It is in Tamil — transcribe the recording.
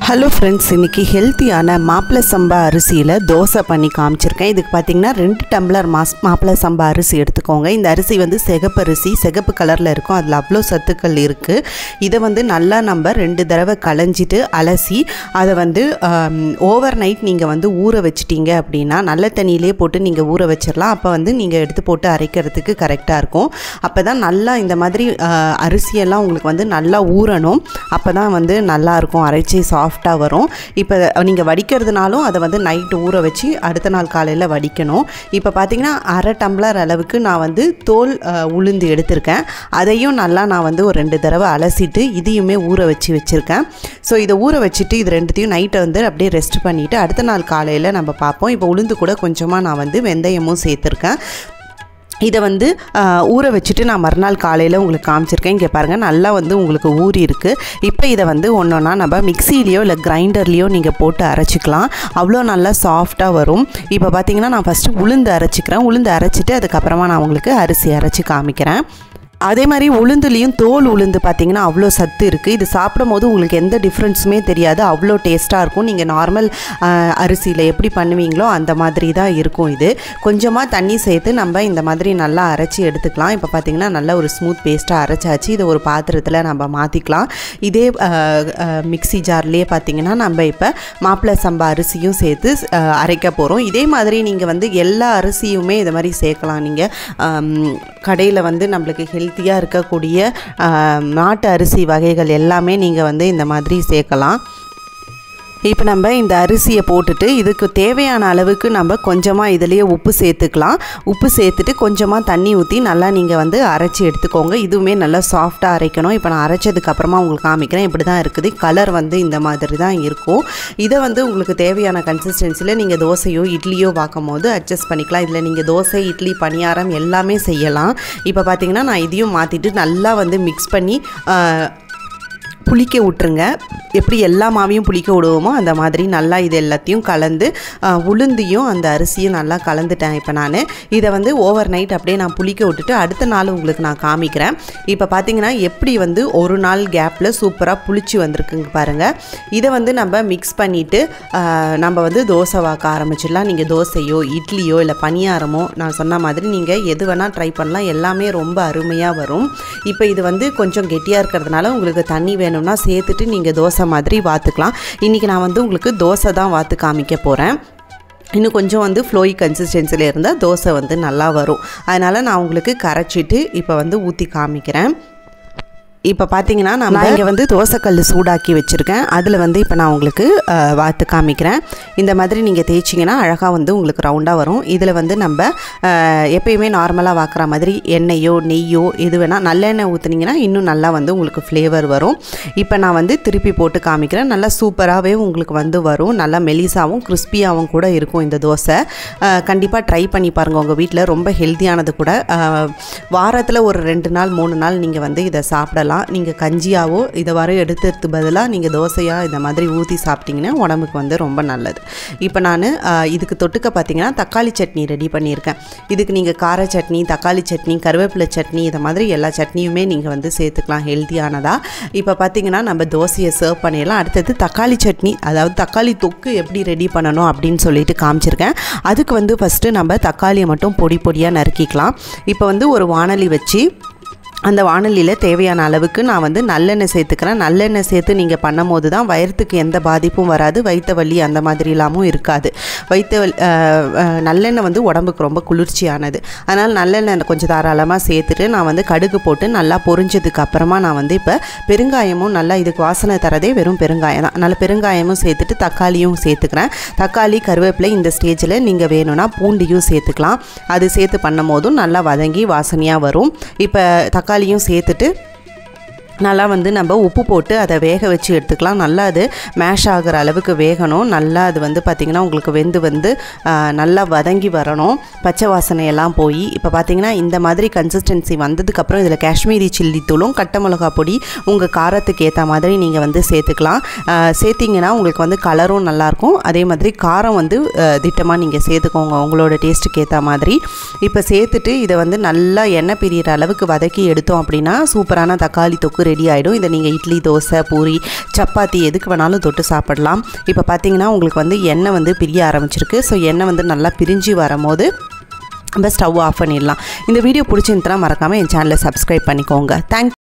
ஹலோ ஃப்ரெண்ட்ஸ், இன்றைக்கி ஹெல்த்தியான மாப்பிள்ளை சம்பா அரிசியில் தோசை பண்ணி காமிச்சிருக்கேன். இதுக்கு பார்த்திங்கன்னா 2 டம்ளர் மாப்பிள்ளை சம்பா அரிசி எடுத்துக்கோங்க. இந்த அரிசி வந்து சிகப்பு அரிசி, சிகப்பு கலரில் இருக்கும். அதில் அவ்வளோ சத்துக்கள் இருக்குது. இதை வந்து நல்லா நம்ம 2 தடவை களைஞ்சிட்டு அலசி அதை வந்து ஓவர் நைட் நீங்கள் வந்து ஊற வச்சிட்டிங்க அப்படின்னா நல்ல தண்ணியிலே போட்டு நீங்கள் ஊற வச்சிடலாம். அப்போ வந்து நீங்கள் எடுத்து போட்டு அரைக்கிறதுக்கு கரெக்டாக இருக்கும். அப்போ தான் நல்லா இந்த மாதிரி அரிசியெல்லாம் உங்களுக்கு வந்து நல்லா ஊறணும். அப்போ தான் வந்து நல்லாயிருக்கும், அரைச்சி சாஃப்டாக வரும். இப்போ நீங்கள் வடிக்கிறதுனாலும் அதை வந்து நைட்டு ஊற வச்சு அடுத்த நாள் காலையில் வடிக்கணும். இப்போ பார்த்தீங்கன்னா 1/2 டம்ளர் அளவுக்கு நான் வந்து தோல் உளுந்து எடுத்திருக்கேன். அதையும் நல்லா நான் வந்து ஒரு 2 தடவை அலசிட்டு இதையுமே ஊற வச்சுருக்கேன். ஸோ இதை ஊற வச்சுட்டு இது 2த்தையும் நைட்டை வந்து அப்படியே ரெஸ்ட் பண்ணிவிட்டு அடுத்த நாள் காலையில் நம்ம பார்ப்போம். இப்போ உளுந்து கூட கொஞ்சமாக நான் வந்து வெந்தயமும் சேர்த்துருக்கேன். இதை வந்து ஊற வச்சுட்டு நான் மறுநாள் காலையில் உங்களுக்கு காமிச்சிருக்கேன். இங்கே பாருங்கள், நல்லா வந்து உங்களுக்கு ஊறி இருக்குது. இப்போ இதை வந்து ஒன்றா நம்ம மிக்சிலேயோ இல்லை கிரைண்டர்லேயோ நீங்கள் போட்டு அரைச்சிக்கலாம். அவ்வளோ நல்லா சாஃப்டாக வரும். இப்போ பார்த்தீங்கன்னா நான் ஃபஸ்ட்டு உளுந்து அரைச்சிக்கிறேன். உளுந்து அரைச்சிட்டு அதுக்கப்புறமா நான் உங்களுக்கு அரிசி அரைச்சி காமிக்கிறேன். அதே மாதிரி உளுந்துலேயும் தோல் உளுந்து பார்த்திங்கன்னா அவ்வளோ சத்து இருக்குது. இது சாப்பிடும் போது உங்களுக்கு எந்த டிஃப்ரென்ஸுமே தெரியாது, அவ்வளோ டேஸ்ட்டாக இருக்கும். நீங்கள் நார்மல் அரிசியில் எப்படி பண்ணுவீங்களோ அந்த மாதிரி தான் இருக்கும். இது கொஞ்சமாக தண்ணி சேர்த்து நம்ம இந்த மாதிரி நல்லா அரைச்சி எடுத்துக்கலாம். இப்போ பார்த்திங்கன்னா நல்லா ஒரு ஸ்மூத் பேஸ்ட்டாக அரைச்சாச்சு. இதை ஒரு பாத்திரத்தில் நம்ம மாற்றிக்கலாம். இதே மிக்ஸி ஜார்லேயே பார்த்திங்கன்னா நம்ம இப்போ மாப்பிள்ளை சம்பா அரிசியும் சேர்த்து அரைக்க போகிறோம். இதே மாதிரி நீங்கள் வந்து எல்லா அரிசியுமே இதை மாதிரி சேர்க்கலாம். நீங்கள் கடையில் வந்து நம்மளுக்கு ஹெல்த்தியாக இருக்கக்கூடிய நாட்டு அரிசி வகைகள் எல்லாமே நீங்கள் வந்து இந்த மாதிரி சேர்க்கலாம். இப்போ நம்ம இந்த அரிசியை போட்டுட்டு இதுக்கு தேவையான அளவுக்கு நம்ம கொஞ்சமாக இதிலேயே உப்பு சேர்த்துக்கலாம். உப்பு சேர்த்துட்டு கொஞ்சமாக தண்ணி ஊற்றி நல்லா நீங்கள் வந்து அரைச்சி எடுத்துக்கோங்க. இதுவுமே நல்லா சாஃப்டாக அரைக்கணும். இப்போ நான் அரைச்சதுக்கப்புறமா உங்களுக்கு காமிக்கிறேன். இப்படி தான் இருக்குது. கலர் வந்து இந்த மாதிரி தான் இருக்கும். இதை வந்து உங்களுக்கு தேவையான கன்சிஸ்டன்சியில் நீங்கள் தோசையோ இட்லியோ பார்க்கும் போது அட்ஜஸ்ட் பண்ணிக்கலாம். இதில் நீங்கள் தோசை, இட்லி, பணியாரம் எல்லாமே செய்யலாம். இப்போ பார்த்தீங்கன்னா நான் இதையும் மாற்றிட்டு நல்லா வந்து மிக்ஸ் பண்ணி புளிக்க விட்டுருங்க. எப்படி எல்லா மாவையும் புளிக்க விடுவோமோ அந்த மாதிரி நல்லா இது எல்லாத்தையும் கலந்து உளுந்தையும் அந்த அரிசியும் நல்லா கலந்துட்டேன். இப்போ நான் இதை வந்து ஓவர் நைட் அப்படியே நான் புளிக்க விட்டுட்டு அடுத்த நாள் உங்களுக்கு நான் காமிக்கிறேன். இப்போ பார்த்தீங்கன்னா எப்படி வந்து ஒரு நாள் கேப்பில் சூப்பராக புளிச்சு வந்திருக்குங்க பாருங்கள். இதை வந்து நம்ம மிக்ஸ் பண்ணிவிட்டு நம்ம வந்து தோசை வாக்க ஆரம்பிச்சிடலாம். நீங்கள் தோசையோ இட்லியோ இல்லை பணியாரமோ நான் சொன்ன மாதிரி நீங்கள் எது வேணால் ட்ரை பண்ணலாம். எல்லாமே ரொம்ப அருமையாக வரும். இப்போ இது வந்து கொஞ்சம் கெட்டியாக இருக்கிறதுனால உங்களுக்கு தண்ணி வேணும்னா சேர்த்துட்டு நீங்கள் தோசை மாதிரி வாத்துக்கலாம். இன்றைக்கி நான் வந்து உங்களுக்கு தோசை தான் வாத்து காமிக்க போகிறேன். இன்னும் கொஞ்சம் வந்து ஃப்ளோயி கன்சிஸ்டன்சியில் இருந்தால் தோசை வந்து நல்லா வரும். அதனால் நான் உங்களுக்கு கரைச்சிட்டு இப்போ வந்து ஊற்றி காமிக்கிறேன். இப்போ பார்த்தீங்கன்னா நான் இங்கே வந்து தோசைக்கல் சூடாக்கி வச்சுருக்கேன். அதில் வந்து இப்போ நான் உங்களுக்கு வாத்து காமிக்கிறேன். இந்த மாதிரி நீங்கள் தேய்ச்சிங்கன்னா அழகாக வந்து உங்களுக்கு ரவுண்டாக வரும். இதில் வந்து நம்ம எப்பயுமே நார்மலாக வாக்குற மாதிரி எண்ணெயோ நெய்யோ எது வேணால் நல்லெண்ணெய் ஊற்றுனீங்கன்னா இன்னும் நல்லா வந்து உங்களுக்கு ஃப்ளேவர் வரும். இப்போ நான் வந்து திருப்பி போட்டு காமிக்கிறேன். நல்லா சூப்பராகவே உங்களுக்கு வந்து வரும். நல்லா மெலிசாவும் கிறிஸ்பியாகவும் கூட இருக்கும் இந்த தோசை. கண்டிப்பாக ட்ரை பண்ணி பாருங்கள் உங்கள் வீட்டில். ரொம்ப ஹெல்த்தியானது கூட. வாரத்தில் ஒரு 2 நாள் 3 நாள் நீங்கள் வந்து இதை சாப்பிடலாம். நீங்கள் கஞ்சியாவோ இதை வர எடுத்துறது பதிலாக நீங்கள் தோசையாக இந்த மாதிரி ஊற்றி சாப்பிட்டிங்கன்னா உடம்புக்கு வந்து ரொம்ப நல்லது. இப்போ நான் இதுக்கு தொட்டுக்க பார்த்தீங்கன்னா தக்காளி சட்னி ரெடி பண்ணியிருக்கேன். இதுக்கு நீங்கள் கார சட்னி, தக்காளி சட்னி, கருவேப்பிலை சட்னி இதை மாதிரி எல்லா சட்னியுமே நீங்கள் வந்து சேர்த்துக்கலாம், ஹெல்த்தியானதாக. இப்போ பார்த்தீங்கன்னா நம்ம தோசையை சர்வ் பண்ணிடலாம். அடுத்தது தக்காளி சட்னி, அதாவது தக்காளி தொக்கு எப்படி ரெடி பண்ணணும் அப்படின்னு சொல்லிட்டு காமிச்சிருக்கேன். அதுக்கு வந்து ஃபஸ்ட்டு நம்ம தக்காளியை மட்டும் பொடி பொடியாக நறுக்கிக்கலாம். இப்போ வந்து ஒரு வாணலி வச்சு அந்த வாணலியில் தேவையான அளவுக்கு நான் வந்து நல்லெண்ணெய் சேர்த்துக்கிறேன். நல்லெண்ணெய் சேர்த்து நீங்கள் பண்ணும் போது தான் வயிற்றுக்கு எந்த பாதிப்பும் வராது, வயிற்று வலி அந்த மாதிரிலாமும் இருக்காது. நல்லெண்ணெய் வந்து உடம்புக்கு ரொம்ப குளிர்ச்சியானது. அதனால் நல்லெண்ணெய் கொஞ்சம் தாராளமாக சேர்த்துட்டு நான் வந்து கடுகு போட்டு நல்லா பொரிஞ்சதுக்கு அப்புறமா நான் வந்து இப்போ பெருங்காயமும் நல்லா இதுக்கு வாசனை தரதே வெறும் பெருங்காயம் தான். அதனால் பெருங்காயமும் சேர்த்துட்டு தக்காளியும் சேர்த்துக்கிறேன். தக்காளி, கருவேப்பிலை இந்த ஸ்டேஜில் நீங்கள் வேணும்னா பூண்டியும் சேர்த்துக்கலாம். அது சேர்த்து பண்ணும் போதும் நல்லா வதங்கி வாசனையாக வரும். இப்போ தக்காளியும் சேர்த்துட்டு நல்லா வந்து நம்ம உப்பு போட்டு அதை வேக வச்சு எடுத்துக்கலாம். நல்லா அது மேஷ் ஆகிற அளவுக்கு வேகணும். நல்லா அது வந்து பார்த்திங்கன்னா உங்களுக்கு வந்து நல்லா வதங்கி வரணும், பச்சை வாசனையெல்லாம் போய். இப்போ பார்த்திங்கன்னா இந்த மாதிரி கன்சிஸ்டன்சி வந்ததுக்கப்புறம் இதில் காஷ்மீரி சில்லி தூளும் கட்டை மிளகா பொடி உங்கள் காரத்துக்கு ஏற்ற மாதிரி நீங்கள் வந்து சேர்த்துக்கலாம். சேர்த்திங்கன்னா உங்களுக்கு வந்து கலரும் நல்லாயிருக்கும். அதே மாதிரி காரம் வந்து திட்டமாக நீங்கள் சேர்த்துக்கோங்க உங்களோட டேஸ்ட்டுக்கு ஏற்ற மாதிரி. இப்போ சேர்த்துட்டு இதை வந்து நல்லா எண்ணெய் பிரியிற அளவுக்கு வதக்கி எடுத்தோம் அப்படின்னா சூப்பரான தக்காளி தொக்கு குழம்பு ரெடி ஆகிடும். இதை நீங்கள் இட்லி, தோசை, பூரி, சப்பாத்தி எதுக்கு வேணாலும் தொட்டு சாப்பிடலாம். இப்போ பார்த்தீங்கன்னா உங்களுக்கு வந்து எண்ணெய் வந்து பிரிய ஆரம்பிச்சிருக்கு. ஸோ எண்ணெய் வந்து நல்லா பிரிஞ்சு வரும்போது நம்ம ஸ்டவ் ஆஃப் பண்ணிடலாம். இந்த வீடியோ பிடிச்சிருந்துனா மறக்காமல் என் சேனலை சப்ஸ்கிரைப் பண்ணிக்கோங்க. தேங்க்ஸ்.